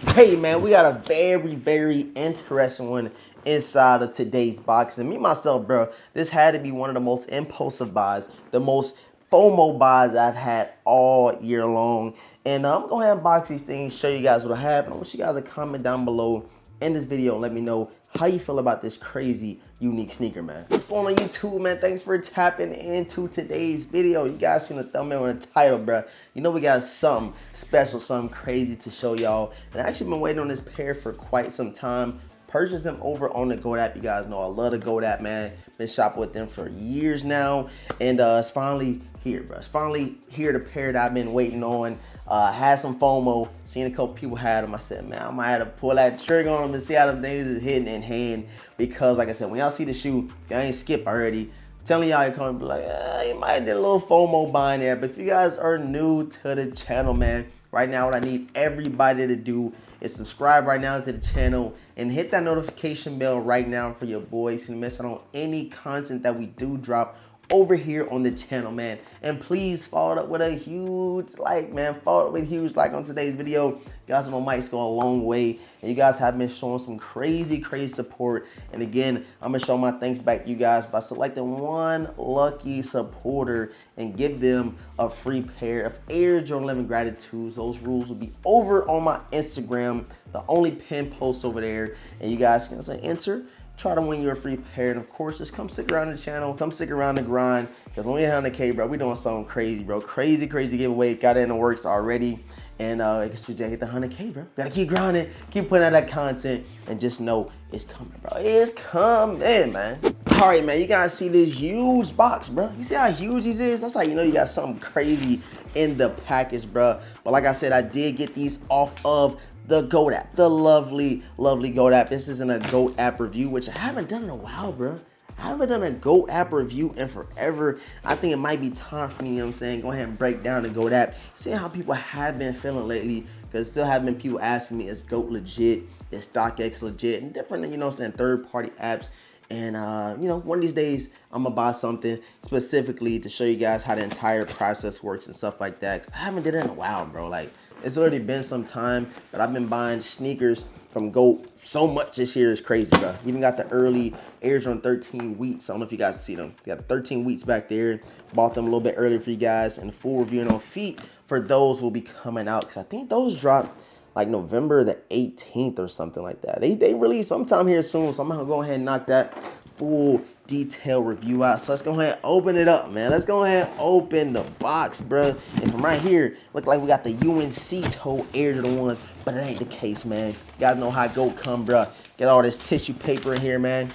Hey man, we got a very interesting one inside of today's box. And me myself, bro, this had to be one of the most impulsive buys, the most FOMO buys I've had all year long. And I'm gonna unbox these things, show you guys what happened. I want you guys to comment down below in this video and let me know how you feel about this crazy, unique sneaker, man. What's going on YouTube, man? Thanks for tapping into today's video. You guys seen the thumbnail and the title, bro. You know we got something special, something crazy to show y'all. And I actually been waiting on this pair for quite some time. Purchased them over on the Goat app. You guys know I love the Goat app, man. Been shopping with them for years now. And it's finally here, bro. It's finally here, the pair that I've been waiting on. Had some FOMO, seen a couple people had them. I said, man, I might have to pull that trigger on them and see how them things is hitting in hand. Because like I said, when y'all see the shoe, y'all ain't skip already. Telling y'all, you're coming to be like, you might have did a little FOMO buying there. But if you guys are new to the channel, man, right now what I need everybody to do is subscribe right now to the channel and hit that notification bell right now for your boys to miss out on any content that we do drop over here on the channel, man. And please follow it up with a huge like, man. Follow it up with a huge like on today's video. You guys know mics go a long way, and you guys have been showing some crazy support. And again, I'm gonna show my thanks back to you guys by selecting one lucky supporter and give them a free pair of Air Jordan 11 Gratitudes. Those rules will be over on my Instagram, the only pin post over there, and you guys can say enter, try to win your free pair. And of course, just come stick around the channel, come stick around the grind, because when we hit 100K, bro, we doing something crazy, bro. Crazy giveaway. Got it in the works already. And I guess we just hit the 100K, bro. Gotta keep grinding, keep putting out that content, and just know it's coming, bro. It's coming, man. All right, man, you guys see this huge box, bro. You see how huge this is? That's how you know you got something crazy in the package, bro. But like I said, I did get these off of the Goat app, the lovely Goat app. This isn't a Goat app review, which I haven't done in a while, bro. I haven't done a Goat app review in forever. I think it might be time for me, you know what I'm saying? Go ahead and break down the Goat app. See how people have been feeling lately, because still have been people asking me, is Goat legit? Is StockX legit? And different, you know what I'm saying, third-party apps. And, you know, one of these days, I'm going to buy something specifically to show you guys how the entire process works and stuff like that. Because I haven't did it in a while, bro. Like, it's already been some time, but I've been buying sneakers from Goat so much this year. Is crazy, bro. Even got the early Air Jordan 13 wheats. I don't know if you guys see them. Got 13 wheats back there. Bought them a little bit earlier for you guys. And the full review on feet for those will be coming out, because I think those dropped like November the 18th or something like that. They release sometime here soon, so I'm gonna go ahead and knock that full detailed review out. So let's go ahead and open it up, man. Let's go ahead and open the box, bro. And from right here, look like we got the UNC toe Air Jordan ones, but it ain't the case, man. You guys know how Goat come, bro. Get all this tissue paper in here, man.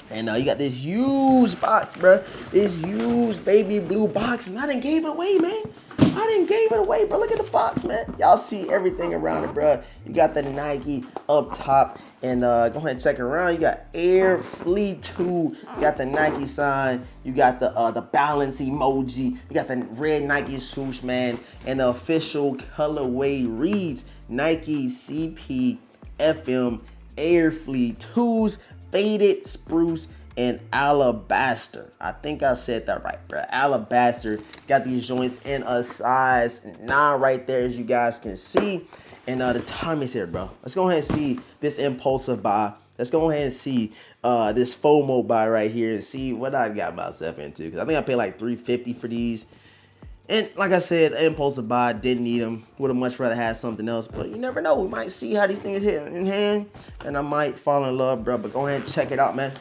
And you got this huge box, bro. This huge baby blue box, and I done gave it away, man. I didn't gave it away, bro. Look at the box, man. Y'all see everything around it, bro. You got the Nike up top, and go ahead and check it around. You got Air Fleet 2. You got the Nike sign. You got the balance emoji. You got the red Nike swoosh, man. And the official colorway reads Nike CP FM Air Fleet 2s, faded spruce and alabaster. I think I said that right, bro. Alabaster. Got these joints in a size 9 right there, as you guys can see. And the time is here, bro. Let's go ahead and see this impulsive buy. Let's go ahead and see this FOMO buy right here and see what I got myself into. Because I think I paid like $350 for these. And like I said, impulsive buy, didn't need them. Would have much rather had something else. But you never know. We might see how these things hit in hand. And I might fall in love, bro. But go ahead and check it out, man.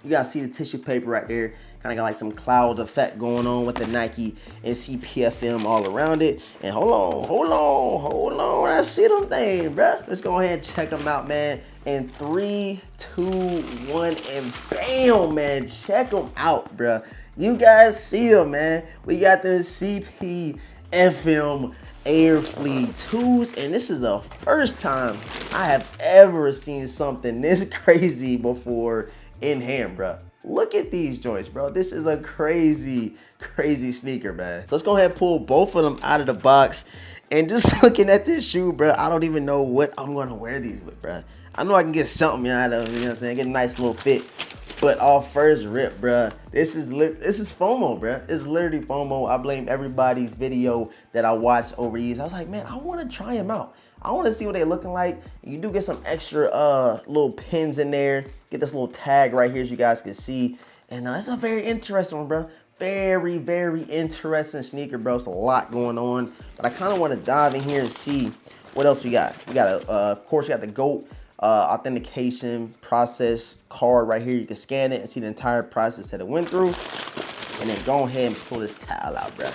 You guys see the tissue paper right there. Kind of got like some cloud effect going on with the Nike and CPFM all around it. And hold on. I see them things, bro. Let's go ahead and check them out, man. And 3, 2, 1, and bam, man. Check them out, bro. You guys see them, man. We got the CPFM Air Fleet 2s, and this is the first time I have ever seen something this crazy before in hand, bro. Look at these joints, bro. This is a crazy sneaker, man. So let's go ahead and pull both of them out of the box. And just looking at this shoe, bro, I don't even know what I'm gonna wear these with, bro. I know I can get something out of them, you know what I'm saying? Get a nice little fit. But off first rip, bruh, this is FOMO, bruh. It's literally FOMO. I blame everybody's video that I watched over these. I was like, man, I want to try them out. I want to see what they're looking like. You do get some extra little pins in there. Get this little tag right here, as you guys can see. And it's a very interesting one, bro. Very, very interesting sneaker, bro. It's a lot going on. But I kind of want to dive in here and see what else we got. We got, of course, we got the GOAT authentication process card right here. You can scan it and see the entire process that it went through. And then go ahead and pull this towel out, bro.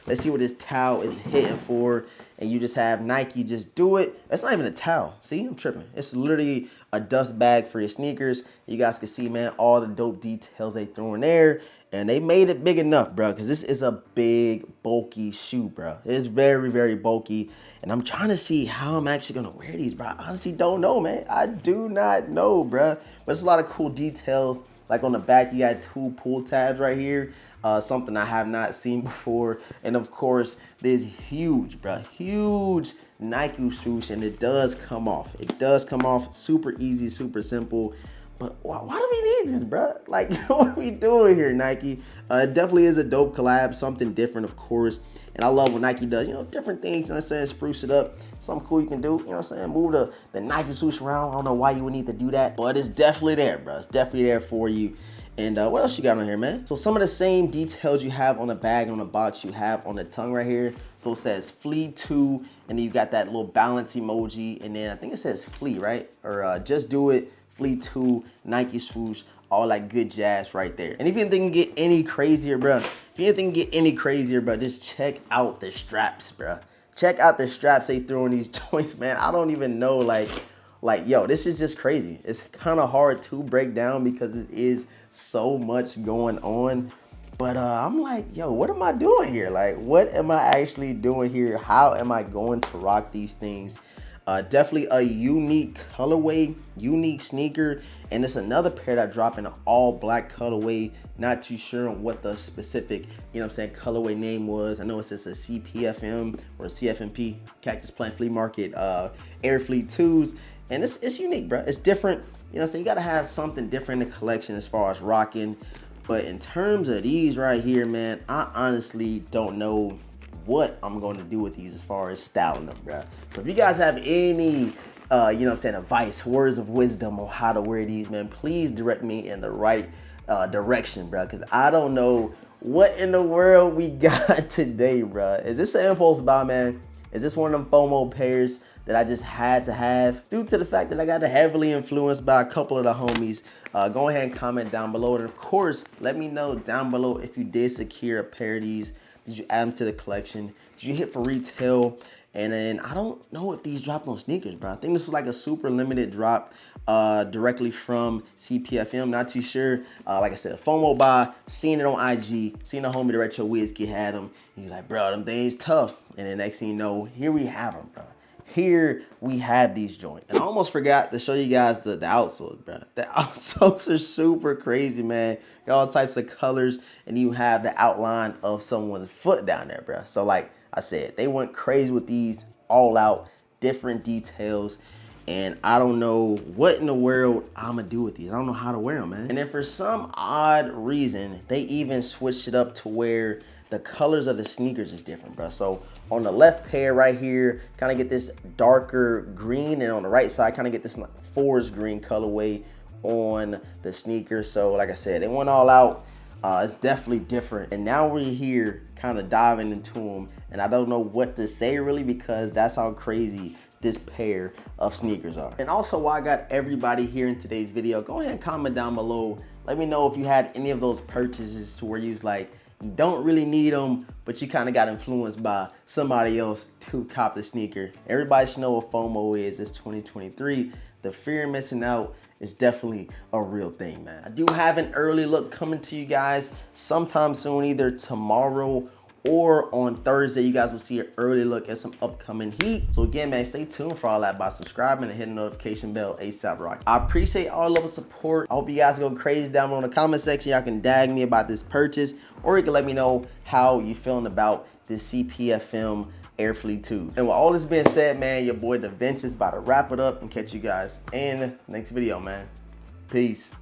Let's see what this towel is hitting for. And you just have Nike just do it. It's not even a towel. See, I'm tripping. It's literally a dust bag for your sneakers. You guys can see, man, all the dope details they threw in there. And they made it big enough, bro, because this is a big, bulky shoe, bro. It's very, very bulky. And I'm trying to see how I'm actually going to wear these, bro. I honestly don't know, man. I do not know, bro. But it's a lot of cool details. Like on the back, you got 2 pull tabs right here. Something I have not seen before. And of course, this huge, bro, huge Nike swoosh, and it does come off. It does come off super easy, super simple. But why do we need this, bro? Like, what are we doing here, Nike? It definitely is a dope collab, something different, of course. And I love what Nike does, you know, different things, you know what I'm saying, spruce it up. Something cool you can do, you know what I'm saying? Move the Nike swoosh around. I don't know why you would need to do that, but it's definitely there, bro. It's definitely there for you. And what else you got on here, man? So some of the same details you have on the bag, on the box, you have on the tongue right here. So it says Flea 2, and then you got that little balance emoji, and then I think it says Flea, right? Or just do it, Flea 2, Nike swoosh, all that good jazz right there. And if you didn't think it can get any crazier, bro, just check out the straps, bro. Check out the straps they threw in these joints, man. I don't even know, like, yo, this is just crazy. It's kind of hard to break down because it is so much going on. But I'm like, yo, what am I doing here? Like, what am I actually doing here? How am I going to rock these things? Definitely a unique colorway, unique sneaker. And it's another pair that dropped in an all black colorway. Not too sure on what the specific, you know what I'm saying, colorway name was. I know it says a CPFM or a CFMP, Cactus Plant Flea Market, Air Flea 2s. And it's unique, bro. It's different. You know what I'm saying? You got to have something different in the collection as far as rocking. But in terms of these right here, man, I honestly don't know what I'm going to do with these as far as styling them, bro. So if you guys have any, you know what I'm saying, advice, words of wisdom on how to wear these, man, please direct me in the right direction, bro. Because I don't know what in the world we got today, bro. Is this an impulse buy, man? Is this one of them FOMO pairs that I just had to have due to the fact that I got heavily influenced by a couple of the homies? Go ahead and comment down below. And of course, let me know down below if you did secure a pair of these. Did you add them to the collection? Did you hit for retail? And then I don't know if these dropped on sneakers, bro. I think this is like a super limited drop directly from CPFM. Not too sure. Like I said, FOMO buy, seen it on IG, seen the homie the Retro Wiz Kid had them. He was like, bro, them things tough. And then next thing you know, here we have them, bro. Here we have these joints. And I almost forgot to show you guys the outsoles, bro. The outsoles are super crazy, man. Got all types of colors, and you have the outline of someone's foot down there, bro. So like I said, they went crazy with these, all out, different details. And I don't know what in the world I'm gonna do with these. I don't know how to wear them, man. And then for some odd reason, they even switched it up to where the colors of the sneakers is different, bro. So on the left pair right here, kind of get this darker green, and on the right side, kind of get this forest green colorway on the sneaker. So like I said, they went all out. It's definitely different. And now we're here kind of diving into them, and I don't know what to say really, because that's how crazy this pair of sneakers are. And also, while I got everybody here in today's video, go ahead and comment down below. Let me know if you had any of those purchases to where you was like, you don't really need them, but you kind of got influenced by somebody else to cop the sneaker. Everybody should know what FOMO is. It's 2023. The fear of missing out is definitely a real thing, man. I do have an early look coming to you guys sometime soon, either tomorrow or on Thursday. You guys will see an early look at some upcoming heat. So again, man, stay tuned for all that by subscribing and hitting the notification bell ASAP Rock. I appreciate all of the support. I hope you guys go crazy down below in the comment section. Y'all can dag me about this purchase, or you can let me know how you feeling about this CPFM Air Flea 2. And with all this being said, man, your boy Da Vinci is about to wrap it up and catch you guys in the next video, man. Peace.